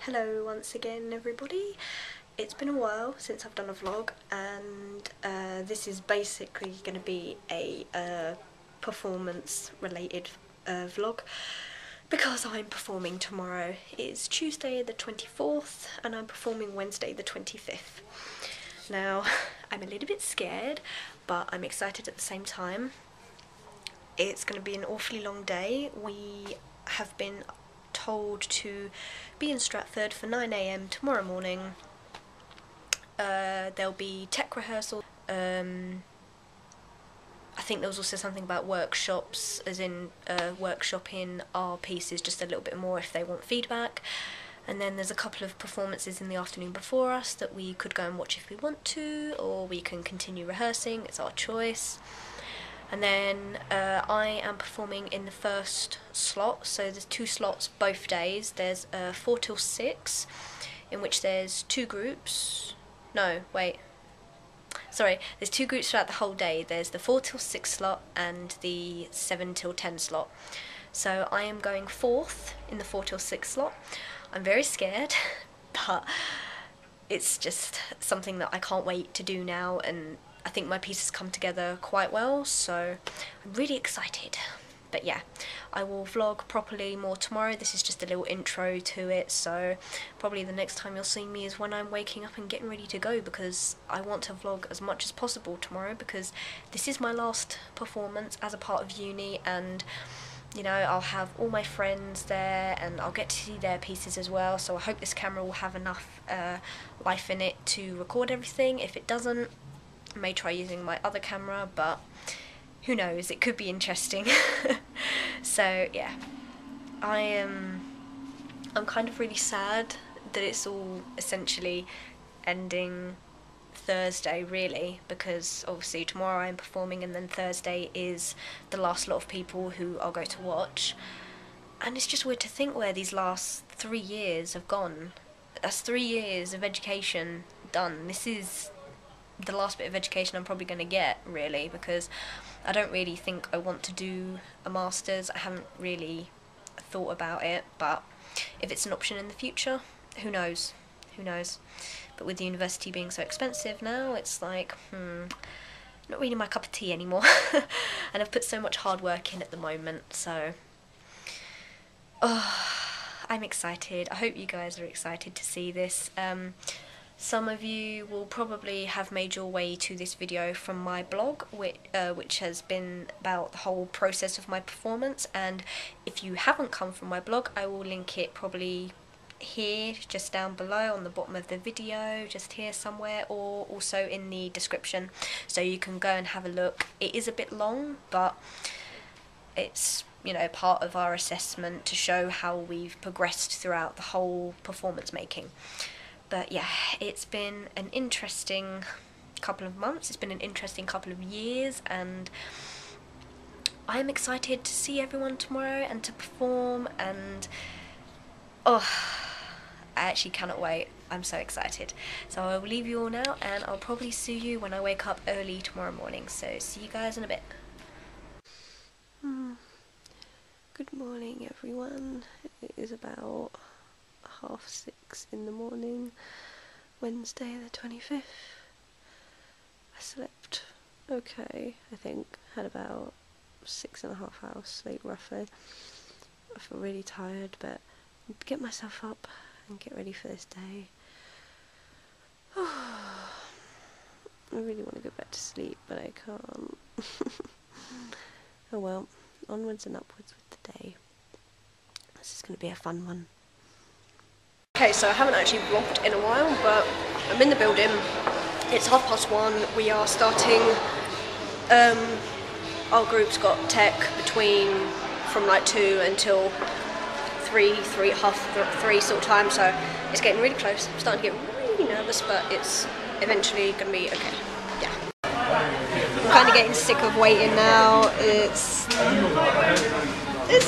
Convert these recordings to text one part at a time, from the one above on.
Hello once again everybody. It's been a while since I've done a vlog, and this is basically going to be a performance related vlog because I'm performing tomorrow. It's Tuesday the 24th and I'm performing Wednesday the 25th. Now I'm a little bit scared but I'm excited at the same time. It's going to be an awfully long day. We have been told to be in Stratford for 9 AM tomorrow morning. There'll be tech rehearsal. I think there was also something about workshops, as in workshopping our pieces just a little bit more if they want feedback. And then there's a couple of performances in the afternoon before us that we could go and watch if we want to, or we can continue rehearsing, it's our choice. And then I am performing in the first slot, so there's 2 slots both days. There's 4 till 6, in which there's 2 groups. No, wait. Sorry, there's 2 groups throughout the whole day. There's the 4 till 6 slot and the 7 till 10 slot. So I am going 4th in the 4 till 6 slot. I'm very scared, but it's just something that I can't wait to do now, and I think my pieces come together quite well, so I'm really excited. But yeah, I will vlog properly more tomorrow. This is just a little intro to it, so probably the next time you'll see me is when I'm waking up and getting ready to go, because I want to vlog as much as possible tomorrow, because this is my last performance as a part of uni, and you know, I'll have all my friends there and I'll get to see their pieces as well, so I hope this camera will have enough life in it to record everything. If it doesn't, I may try using my other camera, but who knows, it could be interesting. So yeah, I'm kind of really sad that it's all essentially ending Thursday, really, because obviously tomorrow I'm performing and then Thursday is the last lot of people who I'll go to watch, and it's just weird to think where these last 3 years have gone. That's 3 years of education done. This is the last bit of education I'm probably going to get, really, because I don't really think I want to do a master's. I haven't really thought about it, but if it's an option in the future, who knows, but with the university being so expensive now, it's like, not really my cup of tea anymore. And I've put so much hard work in at the moment, so I'm excited. I hope you guys are excited to see this. Some of you will probably have made your way to this video from my blog, which has been about the whole process of my performance, and if you haven't come from my blog, I will link it probably here, just down below on the bottom of the video, just here somewhere, or also in the description, so you can go and have a look. It is a bit long, but it's, you know, part of our assessment to show how we've progressed throughout the whole performance making. But yeah, it's been an interesting couple of months, it's been an interesting couple of years, and I'm excited to see everyone tomorrow and to perform, and I actually cannot wait. I'm so excited. So I will leave you all now, and I'll probably see you when I wake up early tomorrow morning. So see you guys in a bit. Good morning everyone. It is about 6:30 in the morning, Wednesday the 25th. I slept okay, I think. Had about 6.5 hours sleep roughly. I feel really tired, but get myself up and get ready for this day. I really want to go back to sleep, but I can't. Oh well, onwards and upwards with the day. This is going to be a fun one. Okay, so I haven't actually vlogged in a while, but I'm in the building. It's 1:30. We are starting. Our group's got tech from like 2 until 3 sort of time, so it's getting really close. I'm starting to get really nervous, but it's eventually going to be okay. Yeah. I'm kind of getting sick of waiting now. It's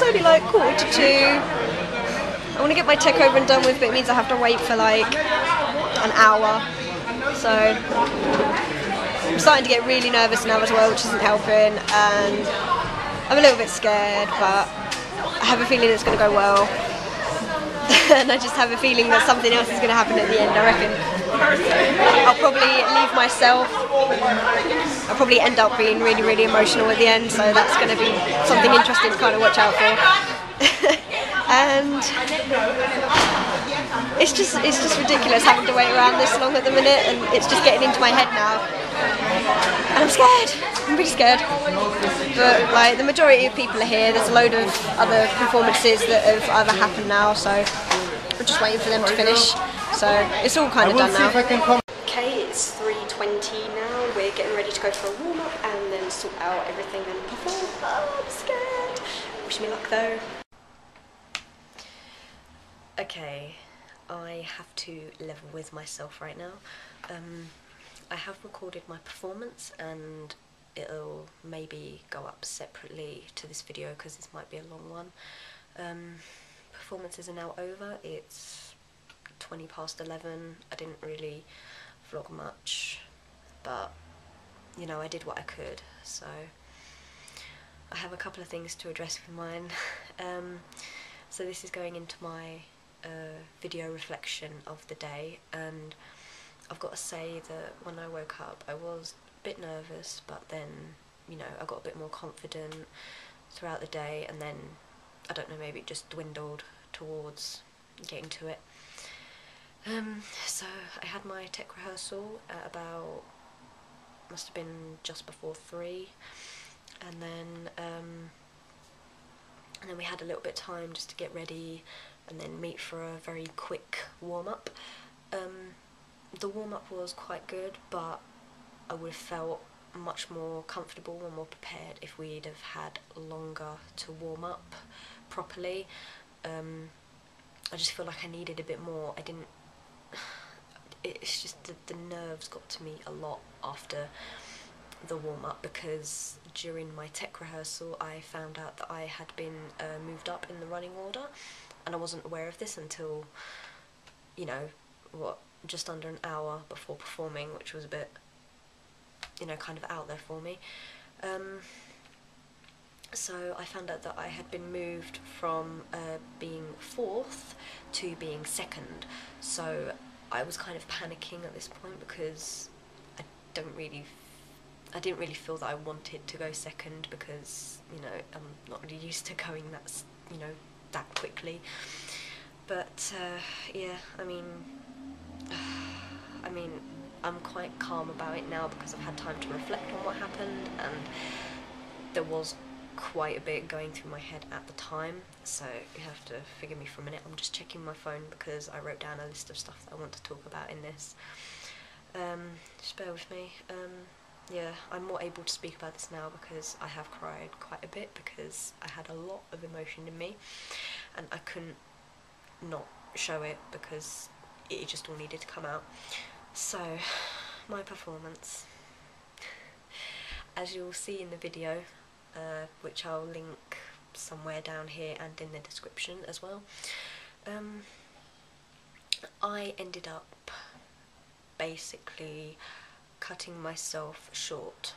only like 1:45. I want to get my tech over and done with, but it means I have to wait for like an hour. So I'm starting to get really nervous now as well, which isn't helping, and I'm a little bit scared, but I have a feeling it's going to go well. and I just have a feeling that something else is going to happen at the end. I reckon I'll probably leave myself. I'll probably end up being really, really emotional at the end, so that's going to be something interesting to kind of watch out for. And it's just ridiculous having to wait around this long at the minute, and it's just getting into my head now. And I'm scared. I'm really scared. But like the majority of people are here. There's a load of other performances that have either happened now, so we're just waiting for them to finish. So it's all kind of done now. Okay, it's 3:20 now. We're getting ready to go for a warm up and then sort out everything and perform. Oh, I'm scared. Wish me luck though. Okay, I have to level with myself right now. I have recorded my performance and it'll maybe go up separately to this video because this might be a long one. Performances are now over. It's 20 past 11. I didn't really vlog much, but you know, I did what I could, so I have a couple of things to address with mine. So this is going into my video reflection of the day, and I've got to say that when I woke up I was a bit nervous, but then, you know, I got a bit more confident throughout the day, and then, I don't know, maybe it just dwindled towards getting to it. So I had my tech rehearsal at about, must have been just before 3, and then we had a little bit of time just to get ready and then meet for a very quick warm-up. The warm-up was quite good, but I would have felt much more comfortable and more prepared if we'd have had longer to warm up properly. I just feel like I needed a bit more. It's just the nerves got to me a lot after the warm-up, because during my tech rehearsal I found out that I had been moved up in the running order, and I wasn't aware of this until, you know, just under an hour before performing, which was a bit, you know, kind of out there for me. So I found out that I had been moved from being 4th to being 2nd, so I was kind of panicking at this point because I didn't really feel that I wanted to go 2nd, because, you know, I'm not really used to going that quickly. But yeah, I mean, I'm quite calm about it now because I've had time to reflect on what happened, and there was quite a bit going through my head at the time, so you have to forgive me for a minute. I'm just checking my phone because I wrote down a list of stuff that I want to talk about in this. Just bear with me. Yeah, I'm more able to speak about this now because I have cried quite a bit, because I had a lot of emotion in me and I couldn't not show it because it just all needed to come out. So, my performance. As you'll see in the video, which I'll link somewhere down here and in the description as well, I ended up basically cutting myself short.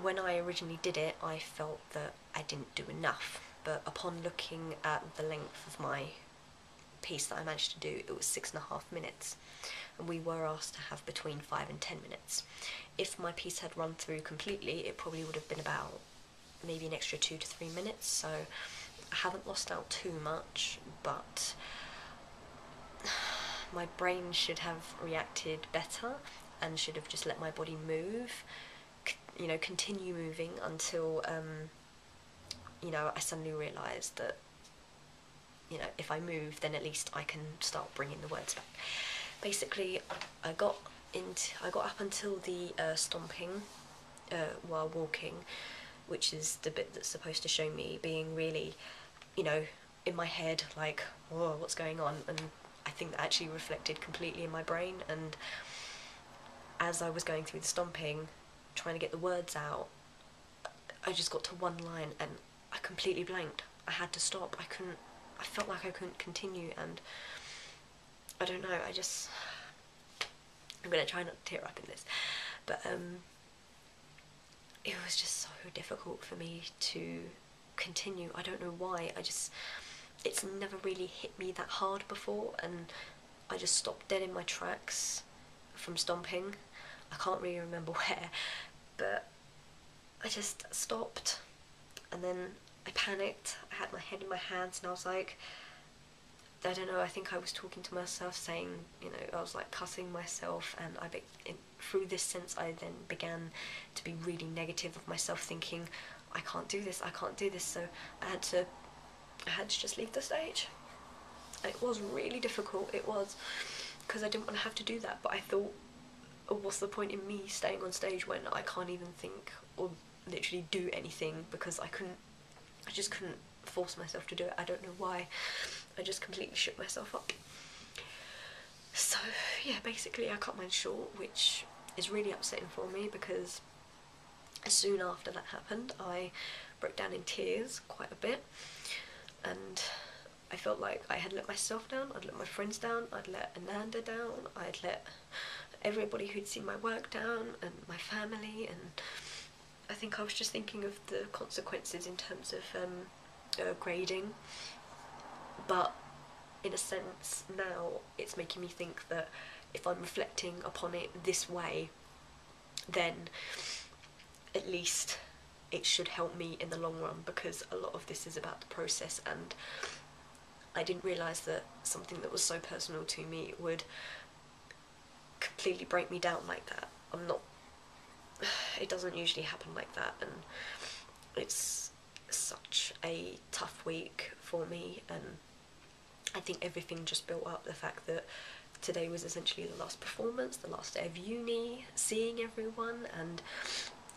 When I originally did it, I felt that I didn't do enough, but upon looking at the length of my piece that I managed to do, it was 6.5 minutes, and we were asked to have between 5 and 10 minutes. If my piece had run through completely, it probably would have been about maybe an extra 2 to 3 minutes, so I haven't lost out too much, but my brain should have reacted better and should have just let my body move, you know, continue moving until, you know, I suddenly realised that, you know, if I move, then at least I can start bringing the words back. Basically, I got up until the stomping while walking, which is the bit that's supposed to show me being really, you know, in my head, like, whoa, what's going on? And I think that actually reflected completely in my brain, and as I was going through the stomping, trying to get the words out, I just got to one line and I completely blanked. I had to stop. I felt like I couldn't continue, and I don't know, I'm going to try not to tear up in this, but it was just so difficult for me to continue. I don't know why, it's never really hit me that hard before, and I just stopped dead in my tracks from stomping. I can't really remember where, but I just stopped, and then I panicked. I had my head in my hands, and I was like, I don't know, I think I was talking to myself, saying, you know, I was like cussing myself, and through this sense I then began to be really negative of myself, thinking, I can't do this, so I had to just leave the stage. It was really difficult, it was, because I didn't want to have to do that, but I thought, oh, what's the point in me staying on stage when I can't even think or literally do anything, because I just couldn't force myself to do it. I don't know why. I just completely shook myself up. So yeah, basically I cut mine short, which is really upsetting for me, because soon after that happened I broke down in tears quite a bit, and I felt like I had let myself down, I'd let my friends down, I'd let Ananda down, I'd let everybody who'd seen my work down, and my family, and I think I was just thinking of the consequences in terms of grading. But in a sense now it's making me think that if I'm reflecting upon it this way, then at least it should help me in the long run, because a lot of this is about the process, and I didn't realise that something that was so personal to me would completely break me down like that. It doesn't usually happen like that, and it's such a tough week for me, and I think everything just built up. The fact that today was essentially the last performance, the last day of uni, seeing everyone, and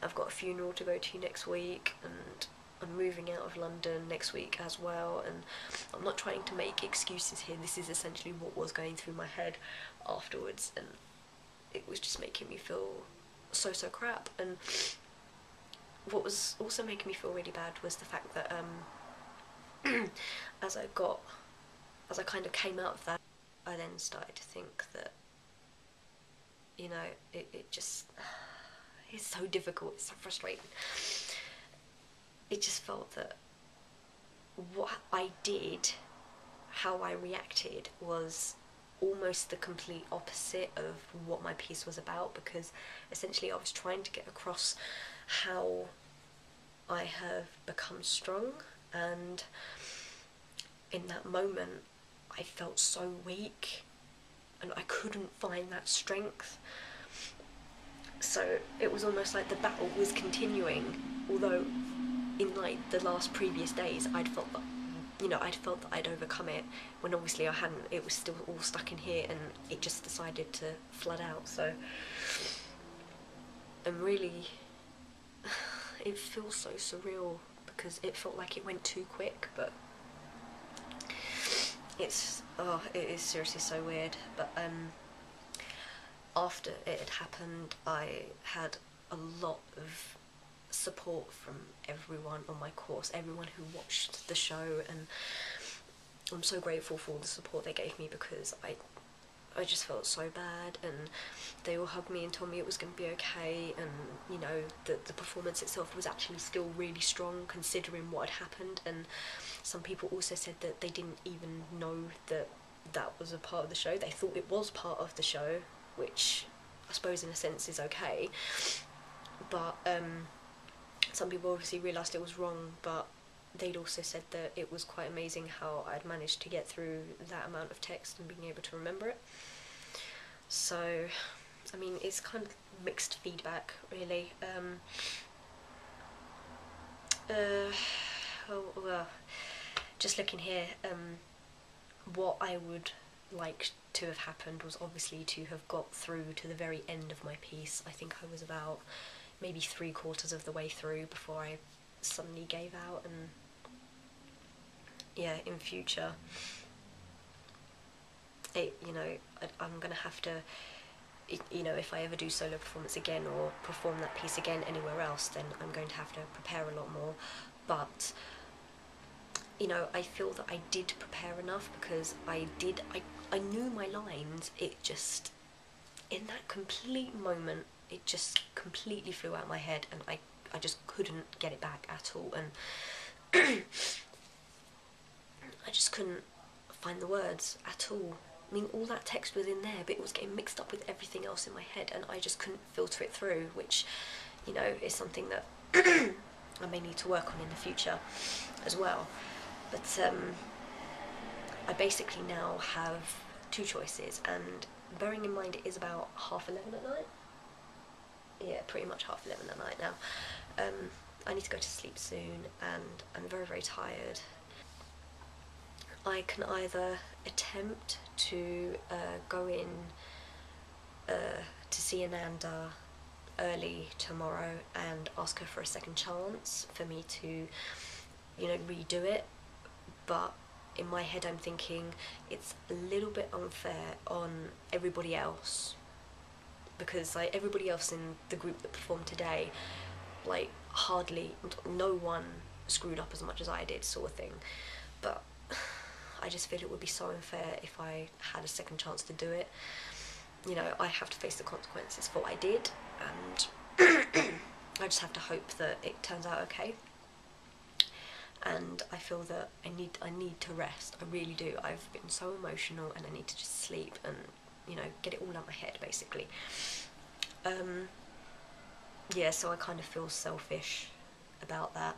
I've got a funeral to go to next week, and I'm moving out of London next week as well, and I'm not trying to make excuses here, this is essentially what was going through my head afterwards, and it was just making me feel so crap. And what was also making me feel really bad was the fact that as I kind of came out of that, I then started to think that, you know, it just, it's so difficult, it's so frustrating. It just felt that what I did, how I reacted, was almost the complete opposite of what my piece was about, because essentially I was trying to get across how I have become strong, and in that moment I felt so weak and I couldn't find that strength. So it was almost like the battle was continuing, although in like the last previous days I'd felt that, you know, I'd felt that I'd overcome it, when obviously I hadn't. It was still all stuck in here, and it just decided to flood out. So and really it feels so surreal, because it felt like it went too quick, but it is seriously so weird. But after it had happened, I had a lot of support from everyone on my course, everyone who watched the show, and I'm so grateful for all the support they gave me, because I just felt so bad, and they all hugged me and told me it was going to be okay, and you know, the performance itself was actually still really strong considering what had happened. And some people also said that they didn't even know that that was a part of the show. They thought it was part of the show, which I suppose in a sense is okay, but some people obviously realised it was wrong, but they'd also said that it was quite amazing how I'd managed to get through that amount of text and being able to remember it. So, I mean, it's kind of mixed feedback, really. Well, just looking here, what I would like to have happened was obviously to have got through to the very end of my piece. I think I was about maybe 3/4 of the way through before I suddenly gave out, and yeah, in future, I'm gonna have to, you know, if I ever do solo performance again or perform that piece again anywhere else, then I'm going to have to prepare a lot more. But you know, I feel that I did prepare enough, because I knew my lines. It just, in that complete moment, it just completely flew out my head, and I just couldn't get it back at all, and I just couldn't find the words at all. I mean, all that text was in there, but it was getting mixed up with everything else in my head, and I just couldn't filter it through, which, you know, is something that I may need to work on in the future as well. But I basically now have two choices, and bearing in mind it is about 11:30 at night. Yeah, pretty much 11:30 at night now. I need to go to sleep soon, and I'm very, very tired. I can either attempt to go in to see Ananda early tomorrow and ask her for a second chance for me to, you know, redo it, but in my head I'm thinking it's a little bit unfair on everybody else, because like everybody else in the group that performed today, like hardly, no one screwed up as much as I did, sort of thing. But I just feel it would be so unfair if I had a second chance to do it. You know, I have to face the consequences for what I did, and I just have to hope that it turns out okay. And I feel that I need to rest. I really do. I've been so emotional, and I need to just sleep and, you know, get it all out of my head, basically. Yeah, so I kind of feel selfish about that.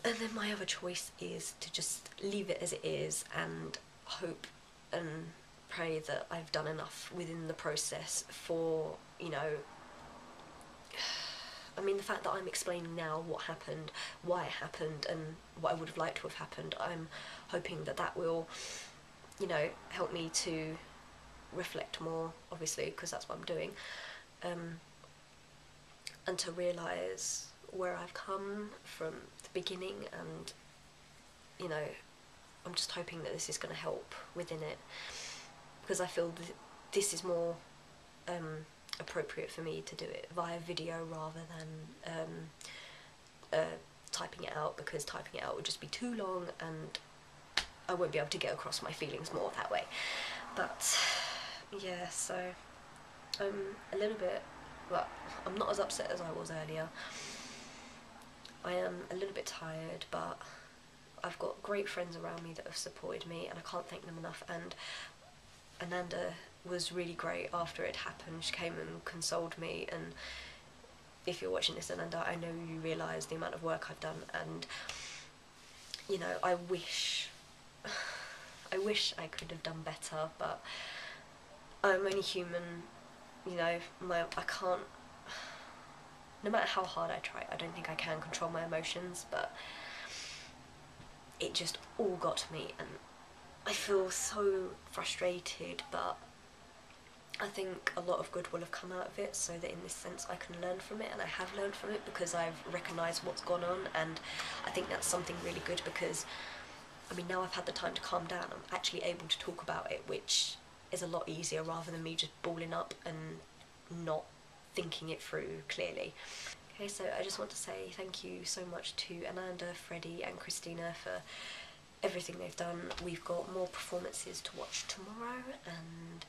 And then my other choice is to just leave it as it is and hope and pray that I've done enough within the process for, you know, I mean, the fact that I'm explaining now what happened, why it happened, and what I would have liked to have happened, I'm hoping that that will, you know, help me to reflect more, obviously, because that's what I'm doing, and to realise where I've come from the beginning, and, you know, I'm just hoping that this is going to help within it, because I feel this is more appropriate for me to do it via video rather than typing it out, because typing it out would just be too long and I won't be able to get across my feelings more that way. But yeah, so I'm a little bit, well, I'm not as upset as I was earlier. I am a little bit tired, but I've got great friends around me that have supported me, and I can't thank them enough. And Ananda was really great after it happened. She came and consoled me, and if you're watching this, Ananda, I know you realise the amount of work I've done, and, you know, I wish I could have done better, but I'm only human, you know. I can't, no matter how hard I try, I don't think I can control my emotions, but it just all got to me, and I feel so frustrated, but I think a lot of good will have come out of it, so that in this sense I can learn from it, and I have learned from it because I've recognised what's gone on, and I think that's something really good, because, I mean, now I've had the time to calm down, I'm actually able to talk about it, which is a lot easier rather than me just balling up and not thinking it through clearly. Okay, so I just want to say thank you so much to Ananda, Freddie and Christina for everything they've done. We've got more performances to watch tomorrow, and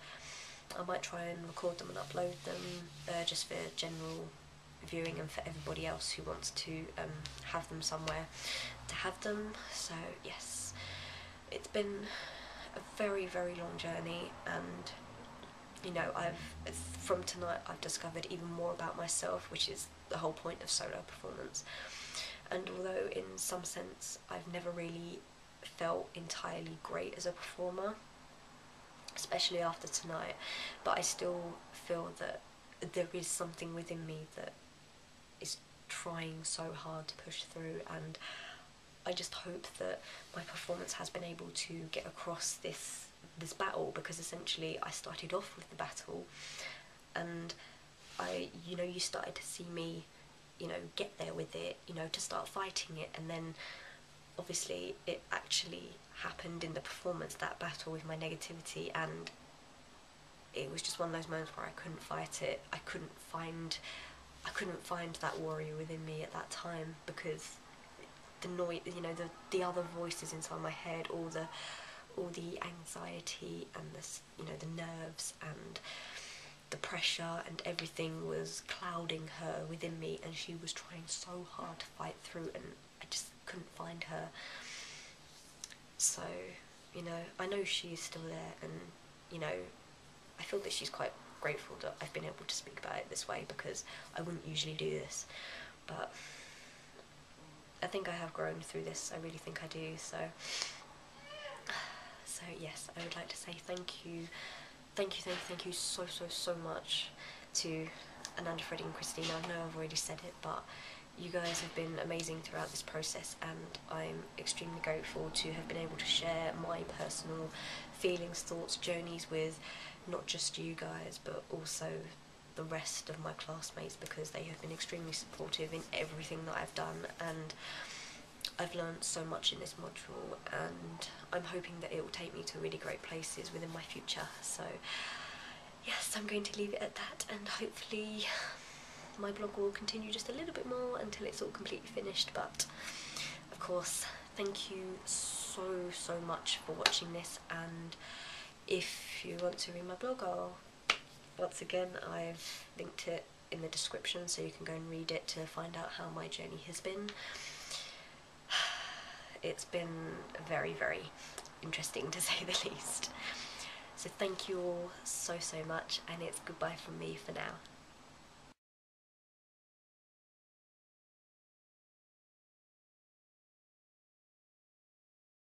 I might try and record them and upload them just for general viewing and for everybody else who wants to have them somewhere to have them. So yes, it's been a very, very long journey, and, you know, from tonight I've discovered even more about myself, which is the whole point of solo performance. And although in some sense I've never really felt entirely great as a performer, especially after tonight, but I still feel that there is something within me that is trying so hard to push through, and I just hope that my performance has been able to get across this battle, because essentially I started off with the battle, and you know, you started to see me, you know, get there with it, you know, to start fighting it, and then obviously it actually happened in the performance, that battle with my negativity, and it was just one of those moments where I couldn't fight it. I couldn't find that warrior within me at that time, because the noise, you know, the other voices inside my head, all the anxiety and you know, the nerves and the pressure and everything was clouding her within me, and she was trying so hard to fight through, and I just couldn't find her. So, you know, I know she's still there, and, you know, I feel that she's quite grateful that I've been able to speak about it this way, because I wouldn't usually do this. But I think I have grown through this. I really think I do. So yes, I would like to say thank you so much to Ananda, Freddie and Christina. I know I've already said it, but you guys have been amazing throughout this process, and I'm extremely grateful to have been able to share my personal feelings, thoughts, journeys with not just you guys, but also the rest of my classmates, because they have been extremely supportive in everything that I've done, and I've learned so much in this module, and I'm hoping that it will take me to really great places within my future. So yes, I'm going to leave it at that, and hopefully my blog will continue just a little bit more until it's all completely finished. But of course, thank you so much for watching this, and if you want to read my blog, once again, I've linked it in the description, so you can go and read it to find out how my journey has been. It's been very interesting, to say the least. So thank you all so much, and it's goodbye from me for now.